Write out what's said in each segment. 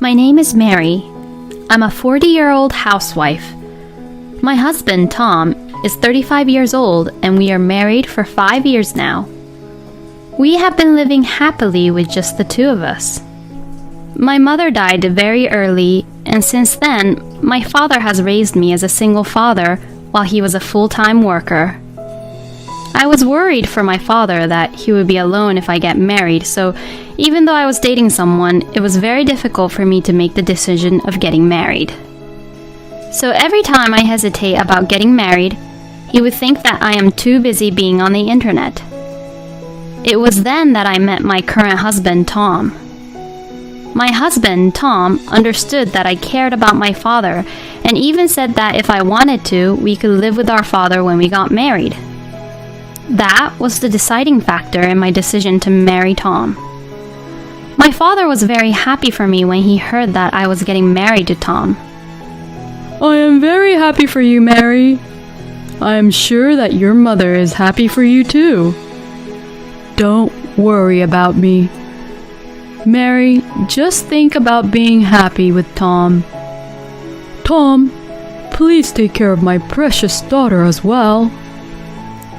My name is Mary. I'm a 40-year-old housewife. My husband, Tom, is 35 years old and we are married for 5 years now. We have been living happily with just the two of us. My mother died very early, and since then, my father has raised me as a single father while he was a full-time worker. I was worried for my father that he would be alone if I get married, so even though I was dating someone, it was very difficult for me to make the decision of getting married. So every time I hesitate about getting married, he would think that I am too busy being on the internet. It was then that I met my current husband, Tom. My husband, Tom, understood that I cared about my father and even said that if I wanted to, we could live with our father when we got married. That was the deciding factor in my decision to marry Tom. My father was very happy for me when he heard that I was getting married to Tom. I am very happy for you, Mary. I am sure that your mother is happy for you too. Don't worry about me. Mary, just think about being happy with Tom. Tom, please take care of my precious daughter as well.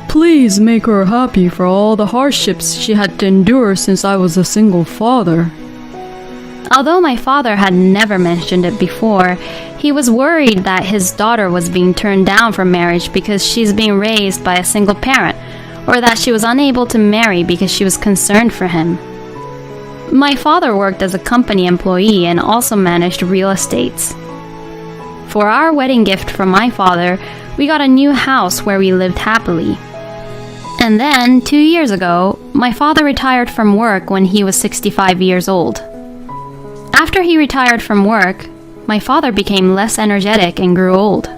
Please make her happy for all the hardships she had to endure since I was a single father. Although my father had never mentioned it before, he was worried that his daughter was being turned down for marriage because she's being raised by a single parent, or that she was unable to marry because she was concerned for him. My father worked as a company employee and also managed real estates. For our wedding gift from my father, we got a new house where we lived happily. And then, 2 years ago, my father retired from work when he was 65 years old. After he retired from work, my father became less energetic and grew old.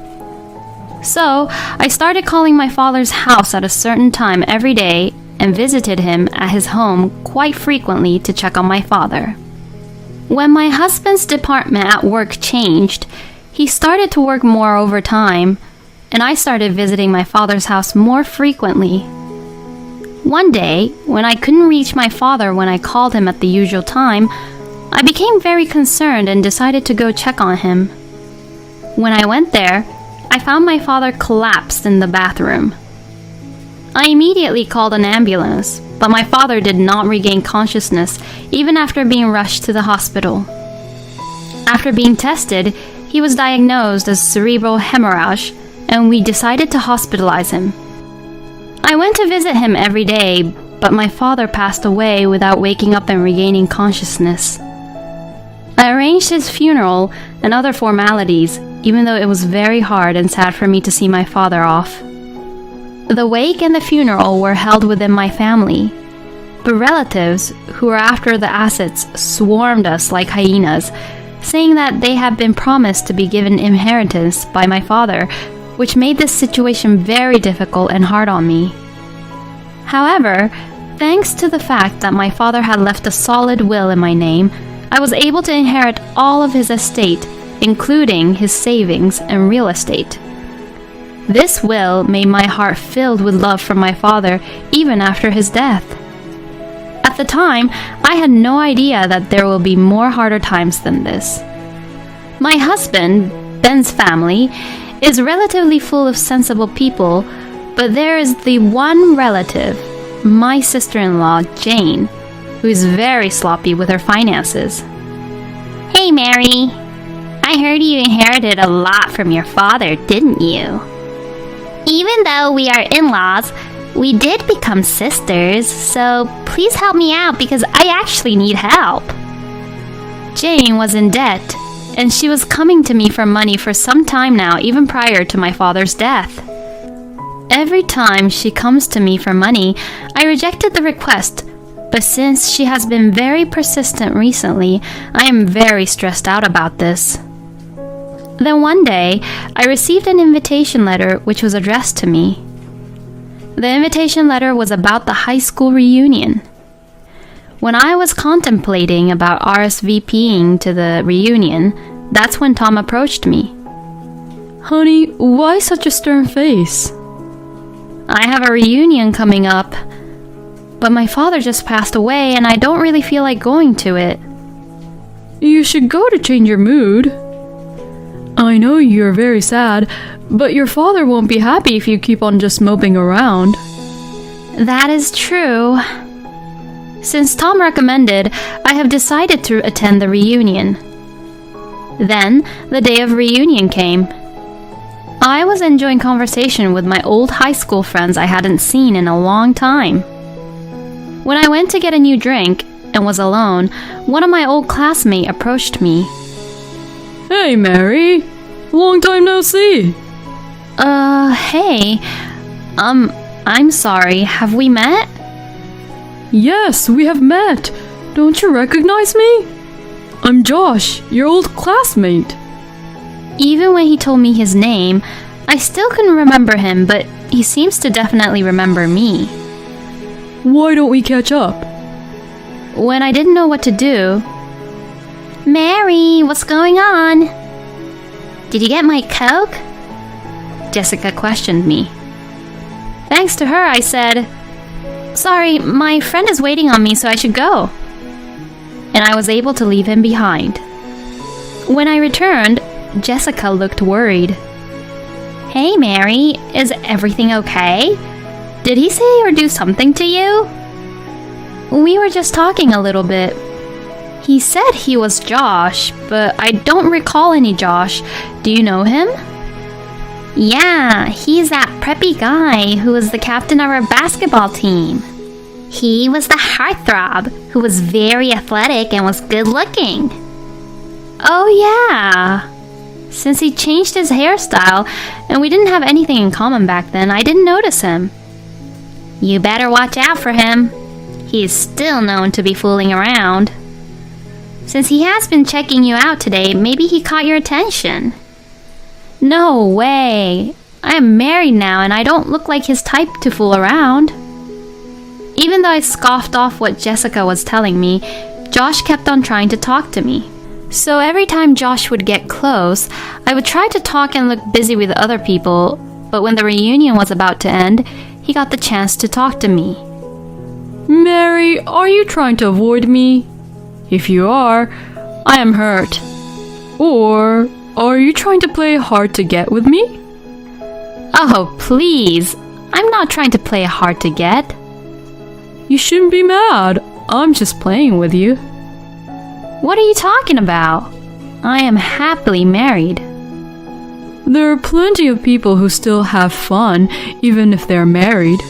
So, I started calling my father's house at a certain time every day and visited him at his home quite frequently to check on my father. When my husband's department at work changed, he started to work more overtime, and I started visiting my father's house more frequently. One day, when I couldn't reach my father when I called him at the usual time, I became very concerned and decided to go check on him. When I went there, I found my father collapsed in the bathroom. I immediately called an ambulance, but my father did not regain consciousness even after being rushed to the hospital. After being tested, he was diagnosed as cerebral hemorrhage, and we decided to hospitalize him. I went to visit him every day, but my father passed away without waking up and regaining consciousness. I arranged his funeral and other formalities, even though it was very hard and sad for me to see my father off. The wake and the funeral were held within my family, but relatives who were after the assets swarmed us like hyenas, saying that they had been promised to be given inheritance by my father, which made this situation very difficult and hard on me. However, thanks to the fact that my father had left a solid will in my name, I was able to inherit all of his estate, including his savings and real estate. This will made my heart filled with love for my father even after his death. At the time, I had no idea that there will be more harder times than this. My husband, Ben's family, is relatively full of sensible people, but there is the one relative, my sister-in-law, Jane, who is very sloppy with her finances. Hey, Mary. I heard you inherited a lot from your father, didn't you? Even though we are in-laws, we did become sisters, so please help me out because I actually need help. Jane was in debt, and she was coming to me for money for some time now, even prior to my father's death. Every time she comes to me for money, I rejected the request, but since she has been very persistent recently, I am very stressed out about this. Then one day, I received an invitation letter which was addressed to me. The invitation letter was about the high school reunion. When I was contemplating about RSVPing to the reunion, that's when Tom approached me. Honey, why such a stern face? I have a reunion coming up, but my father just passed away and I don't really feel like going to it. You should go to change your mood. I know you're very sad, but your father won't be happy if you keep on just moping around. That is true. Since Tom recommended, I have decided to attend the reunion. Then, the day of reunion came. I was enjoying conversation with my old high school friends I hadn't seen in a long time. When I went to get a new drink and was alone, one of my old classmates approached me. Hey, Mary. Long time no see. Hey. I'm sorry, have we met? Yes, we have met. Don't you recognize me? I'm Josh, your old classmate. Even when he told me his name, I still couldn't remember him, but he seems to definitely remember me. Why don't we catch up? When I didn't know what to do, Mary, what's going on? Did you get my Coke? Jessica questioned me. Thanks to her, I said, sorry, my friend is waiting on me, so I should go. And I was able to leave him behind. When I returned, Jessica looked worried. Hey, Mary, is everything okay? Did he say or do something to you? We were just talking a little bit. He said he was Josh, but I don't recall any Josh. Do you know him? Yeah, he's that preppy guy who was the captain of our basketball team. He was the heartthrob who was very athletic and was good looking. Oh yeah. Since he changed his hairstyle and we didn't have anything in common back then, I didn't notice him. You better watch out for him. He is still known to be fooling around. Since he has been checking you out today, maybe he caught your attention. No way. I am married now and I don't look like his type to fool around. Even though I scoffed off what Jessica was telling me, Josh kept on trying to talk to me. So every time Josh would get close, I would try to talk and look busy with other people, but when the reunion was about to end, he got the chance to talk to me. Mary, are you trying to avoid me? If you are, I am hurt. Or are you trying to play hard to get with me? Oh, please. I'm not trying to play hard to get. You shouldn't be mad. I'm just playing with you. What are you talking about? I am happily married. There are plenty of people who still have fun, even if they're married.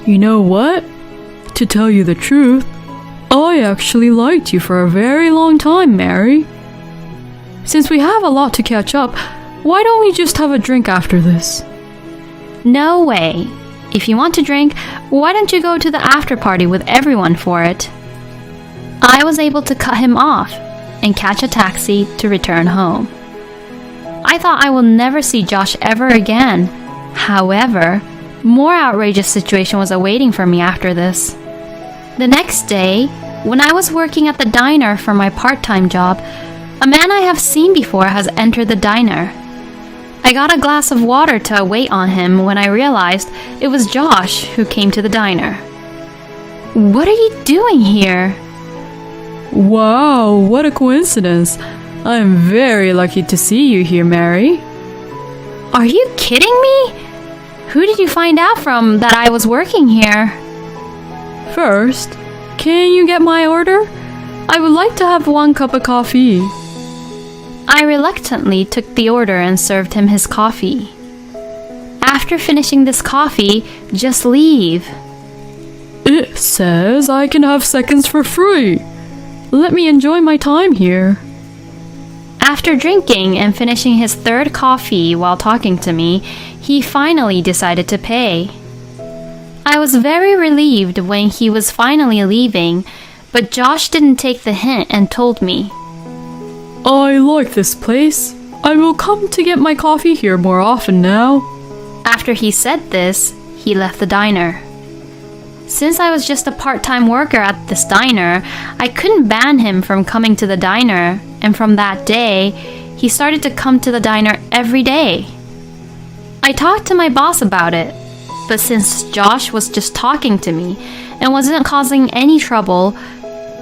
You know what? To tell you the truth, I actually liked you for a very long time, Mary. Since we have a lot to catch up, why don't we just have a drink after this? No way. If you want to drink, why don't you go to the after party with everyone for it? I was able to cut him off and catch a taxi to return home. I thought I will never see Josh ever again. However, more outrageous situation was awaiting for me after this. The next day, when I was working at the diner for my part-time job, a man I have seen before has entered the diner. I got a glass of water to wait on him when I realized it was Josh who came to the diner. What are you doing here? Wow, what a coincidence. I am very lucky to see you here, Mary. Are you kidding me? Who did you find out from that I was working here? First, can you get my order? I would like to have 1 cup of coffee. I reluctantly took the order and served him his coffee. After finishing this coffee, just leave. It says I can have seconds for free. Let me enjoy my time here. After drinking and finishing his 3rd coffee while talking to me, he finally decided to pay. I was very relieved when he was finally leaving, but Josh didn't take the hint and told me, I like this place. I will come to get my coffee here more often now. After he said this, he left the diner. Since I was just a part-time worker at this diner, I couldn't ban him from coming to the diner, and from that day, he started to come to the diner every day. I talked to my boss about it, but since Josh was just talking to me and wasn't causing any trouble,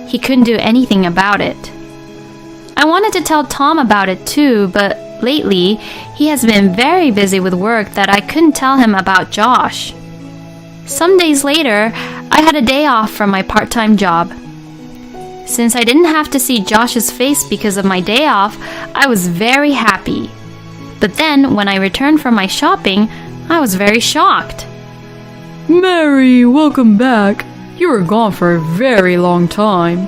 he couldn't do anything about it. I wanted to tell Tom about it too, but lately he has been very busy with work that I couldn't tell him about Josh. Some days later, I had a day off from my part-time job. Since I didn't have to see Josh's face because of my day off, I was very happy. But then, when I returned from my shopping, I was very shocked. Mary, welcome back. You were gone for a very long time.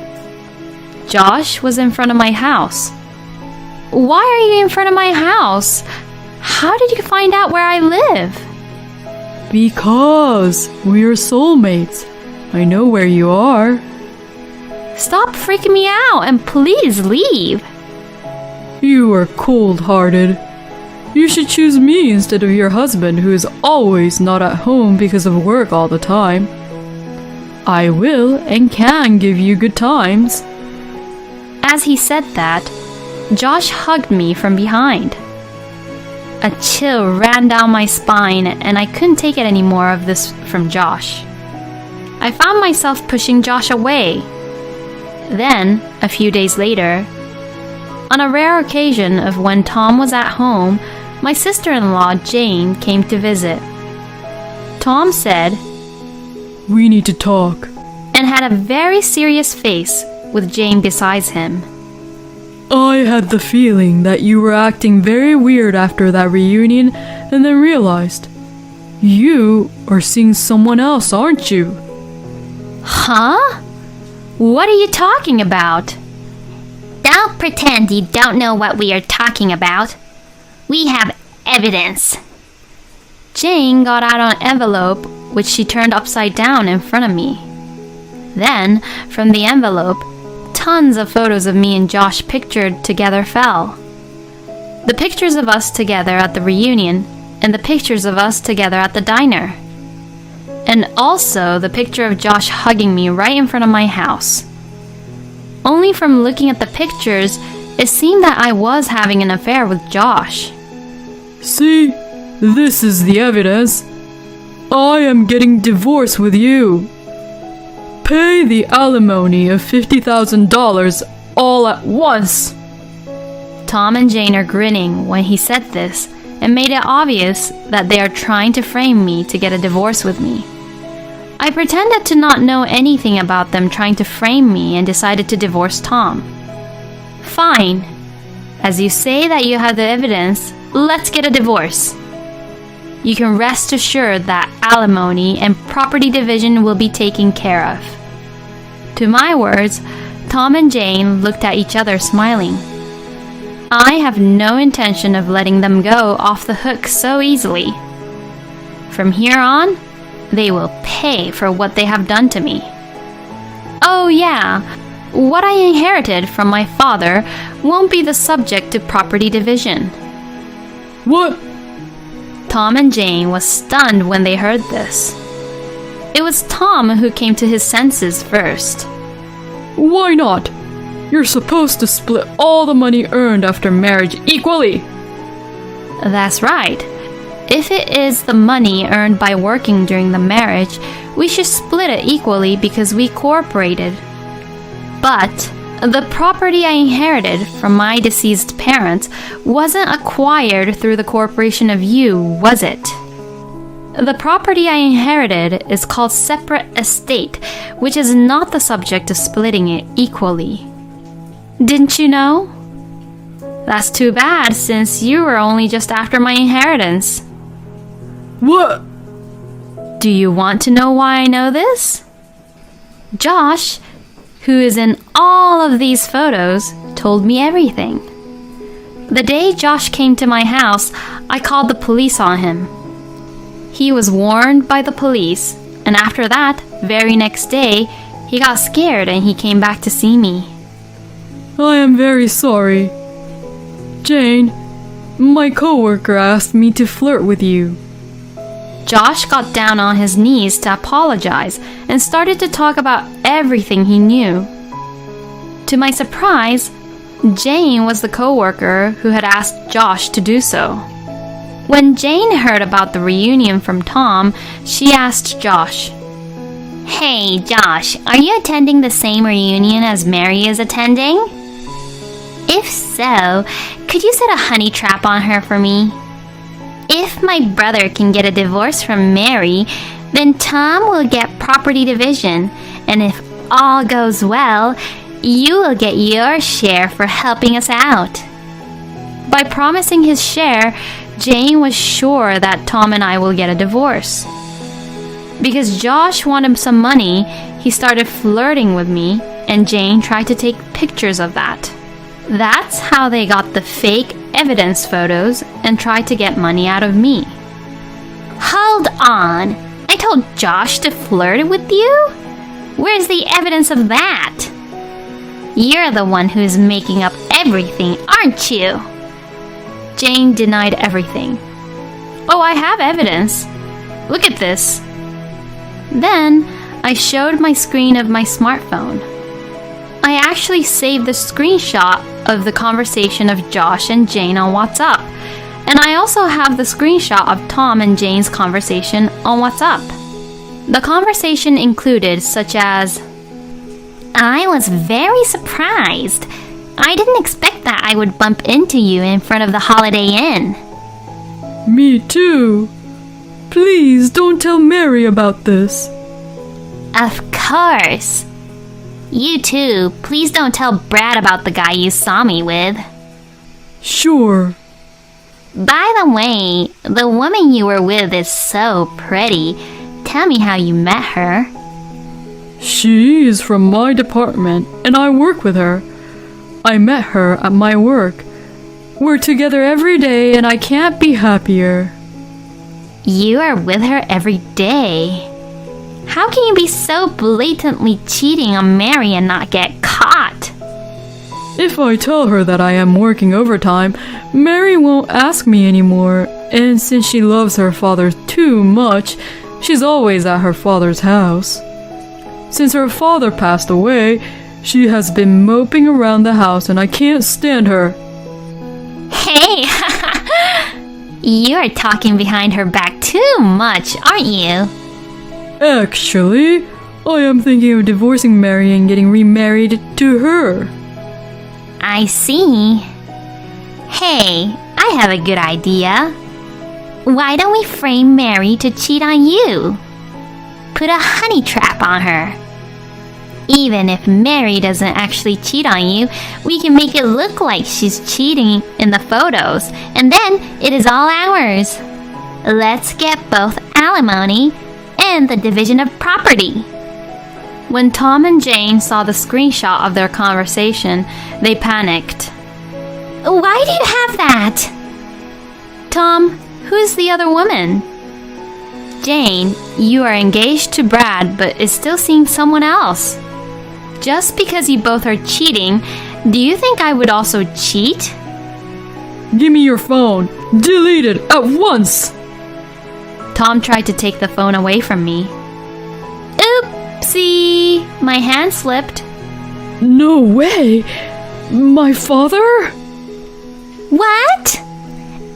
Josh was in front of my house. Why are you in front of my house? How did you find out where I live? Because we are soulmates. I know where you are. Stop freaking me out and please leave. You are cold-hearted. You should choose me instead of your husband, who is always not at home because of work all the time. I will and can give you good times. As he said that, Josh hugged me from behind. A chill ran down my spine and I couldn't take it anymore of this from Josh. I found myself pushing Josh away. Then, a few days later, on a rare occasion of when Tom was at home, my sister-in-law Jane came to visit. Tom said, "We need to talk." and had a very serious face with Jane beside him. I had the feeling that you were acting very weird after that reunion and then realized you are seeing someone else, aren't you? Huh? What are you talking about? Don't pretend you don't know what we are talking about. We have evidence. Jane got out an envelope which she turned upside down in front of me. Then, from the envelope, tons of photos of me and Josh pictured together fell. The pictures of us together at the reunion and the pictures of us together at the diner. And also the picture of Josh hugging me right in front of my house. Only from looking at the pictures, it seemed that I was having an affair with Josh. See, this is the evidence. I am getting divorced with you. Pay the alimony of $50,000 all at once. Tom and Jane are grinning when he said this and made it obvious that they are trying to frame me to get a divorce with me. I pretended to not know anything about them trying to frame me and decided to divorce Tom. Fine. As you say that you have the evidence, let's get a divorce. You can rest assured that alimony and property division will be taken care of. To my words, Tom and Jane looked at each other smiling. I have no intention of letting them go off the hook so easily. From here on, they will pay for what they have done to me. Oh yeah, what I inherited from my father won't be the subject to property division. What? Tom and Jane was stunned when they heard this. It was Tom who came to his senses first. Why not? You're supposed to split all the money earned after marriage equally. That's right. If it is the money earned by working during the marriage, we should split it equally because we cooperated. But the property I inherited from my deceased parents wasn't acquired through the corporation of you, was it? The property I inherited is called separate estate, which is not the subject of splitting it equally. Didn't you know? That's too bad since you were only just after my inheritance. What? Do you want to know why I know this? Josh, who is in all of these photos, told me everything. The day Josh came to my house, I called the police on him. He was warned by the police, and after that, very next day, he got scared and he came back to see me. I am very sorry. Jane, my coworker asked me to flirt with you. Josh got down on his knees to apologize and started to talk about everything he knew. To my surprise, Jane was the coworker who had asked Josh to do so. When Jane heard about the reunion from Tom, she asked Josh, Hey, Josh, are you attending the same reunion as Mary is attending? If so, could you set a honey trap on her for me? If my brother can get a divorce from Mary, then Tom will get property division, and if all goes well, you will get your share for helping us out. By promising his share, Jane was sure that Tom and I will get a divorce. Because Josh wanted some money, he started flirting with me, and Jane tried to take pictures of that. That's how they got the fake evidence photos and tried to get money out of me. Hold on. I told Josh to flirt with you? Where's the evidence of that? You're the one who's making up everything, aren't you? Jane denied everything. Oh, I have evidence. Look at this. Then I showed my screen of my smartphone. I actually saved the screenshot of the conversation of Josh and Jane on WhatsApp. And I also have the screenshot of Tom and Jane's conversation on WhatsApp. The conversation included such as, I was very surprised. I didn't expect that I would bump into you in front of the Holiday Inn. Me too. Please don't tell Mary about this. Of course. You too. Please don't tell Brad about the guy you saw me with. Sure. By the way, the woman you were with is so pretty. Tell me how you met her. She is from my department, and I work with her. I met her at my work. We're together every day, and I can't be happier. You are with her every day. How can you be so blatantly cheating on Mary and not get caught? If I tell her that I am working overtime, Mary won't ask me anymore, and since she loves her father too much, she's always at her father's house. Since her father passed away, she has been moping around the house and I can't stand her. Hey, you are talking behind her back too much, aren't you? Actually, I am thinking of divorcing Mary and getting remarried to her. I see. Hey, I have a good idea. Why don't we frame Mary to cheat on you? Put a honey trap on her. Even if Mary doesn't actually cheat on you, we can make it look like she's cheating in the photos, and then it is all ours. Let's get both alimony and the division of property. When Tom and Jane saw the screenshot of their conversation, they panicked. Why do you have that? Tom, who's the other woman? Jane, you are engaged to Brad but is still seeing someone else. Just because you both are cheating, do you think I would also cheat? Give me your phone. Delete it at once. Tom tried to take the phone away from me. Oopsie! My hand slipped. No way! My father? What?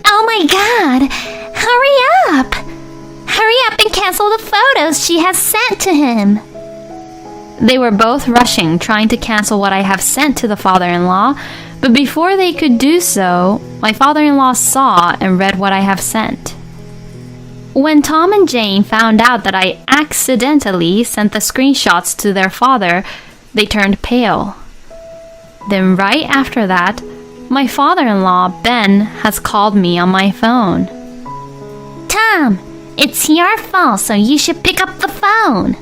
Oh my god! Hurry up! Hurry up and cancel the photos she has sent to him. They were both rushing, trying to cancel what I have sent to the father-in-law, but before they could do so, my father-in-law saw and read what I have sent. When Tom and Jane found out that I accidentally sent the screenshots to their father, they turned pale. Then right after that, my father-in-law, Ben, has called me on my phone. Tom, it's your fault, so you should pick up the phone.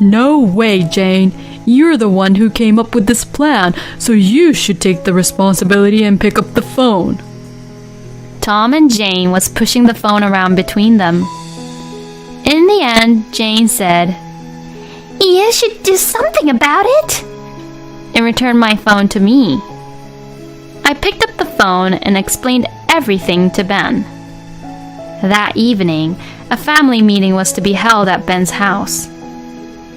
No way, Jane. You're the one who came up with this plan, so you should take the responsibility and pick up the phone. Tom and Jane was pushing the phone around between them. In the end, Jane said, You should do something about it, and returned my phone to me. I picked up the phone and explained everything to Ben. That evening, a family meeting was to be held at Ben's house.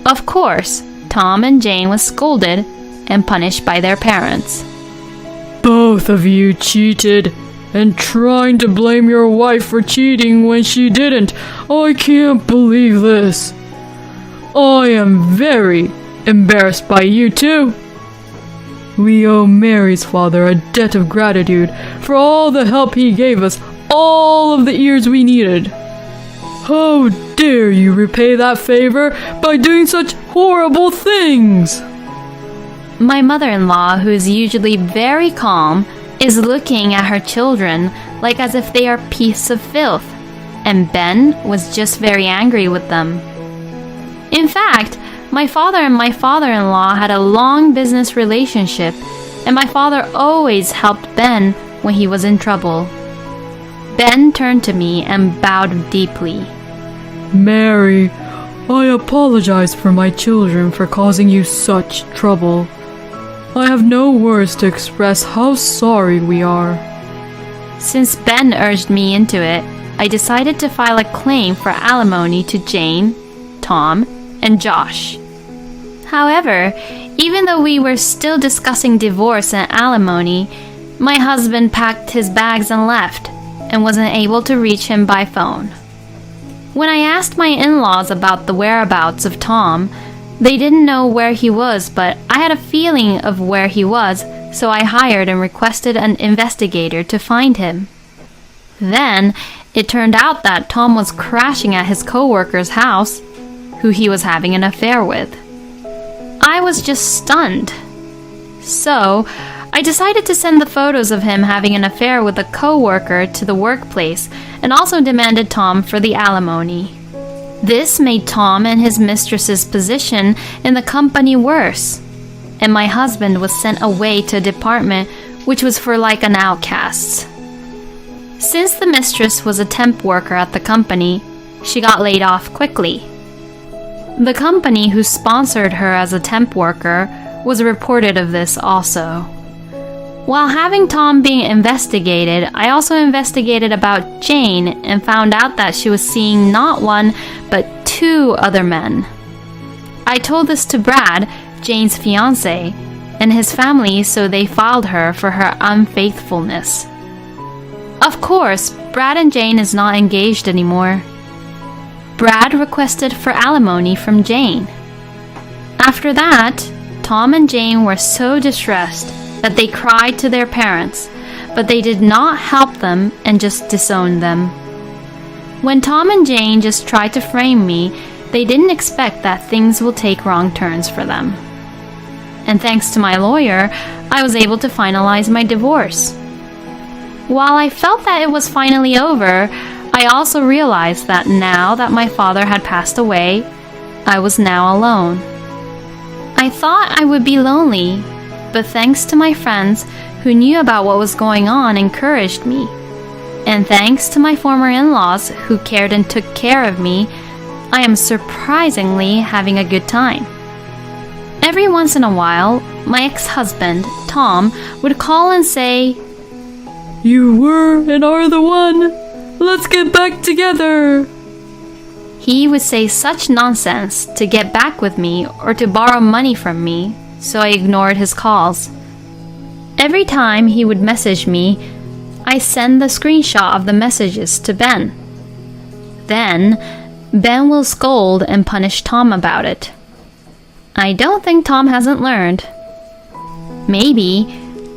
Of course, Tom and Jane was scolded and punished by their parents. Both of you cheated, and trying to blame your wife for cheating when she didn't. I can't believe this. I am very embarrassed by you two. We owe Mary's father a debt of gratitude for all the help he gave us all of the years we needed. How dare you repay that favor by doing such horrible things? My mother-in-law, who is usually very calm, is looking at her children like as if they are pieces of filth, and Ben was just very angry with them. In fact, my father and my father-in-law had a long business relationship, and my father always helped Ben when he was in trouble. Ben turned to me and bowed deeply. Mary, I apologize for my children for causing you such trouble. I have no words to express how sorry we are. Since Ben urged me into it, I decided to file a claim for alimony to Jane, Tom, and Josh. However, even though we were still discussing divorce and alimony, my husband packed his bags and left, and wasn't able to reach him by phone. When I asked my in-laws about the whereabouts of Tom, they didn't know where he was, but I had a feeling of where he was, so I hired and requested an investigator to find him. Then, it turned out that Tom was crashing at his co-worker's house, who he was having an affair with. I was just stunned. So, I decided to send the photos of him having an affair with a co-worker to the workplace and also demanded Tom for the alimony. This made Tom and his mistress's position in the company worse, and my husband was sent away to a department which was for like an outcast. Since the mistress was a temp worker at the company, she got laid off quickly. The company who sponsored her as a temp worker was reported of this also. While having Tom being investigated, I also investigated about Jane and found out that she was seeing not one, but 2 other men. I told this to Brad, Jane's fiancé, and his family, so they filed her for her unfaithfulness. Of course, Brad and Jane is not engaged anymore. Brad requested for alimony from Jane. After that, Tom and Jane were so distressed that they cried to their parents, but they did not help them and just disowned them. When Tom and Jane just tried to frame me, they didn't expect that things will take wrong turns for them. And thanks to my lawyer, I was able to finalize my divorce. While I felt that it was finally over, I also realized that now that my father had passed away, I was now alone. I thought I would be lonely, but thanks to my friends who knew about what was going on encouraged me. And thanks to my former in-laws who cared and took care of me, I am surprisingly having a good time. Every once in a while, my ex-husband, Tom, would call and say, "You were and are the one. Let's get back together." He would say such nonsense to get back with me or to borrow money from me, so I ignored his calls. Every time he would message me, I send the screenshot of the messages to Ben. Then, Ben will scold and punish Tom about it. I don't think Tom hasn't learned. Maybe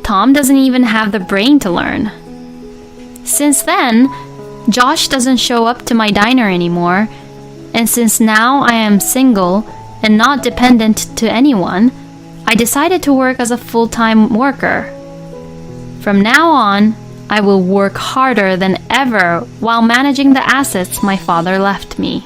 Tom doesn't even have the brain to learn. Since then, Josh doesn't show up to my diner anymore, and since now I am single and not dependent to anyone, I decided to work as a full-time worker. From now on, I will work harder than ever while managing the assets my father left me.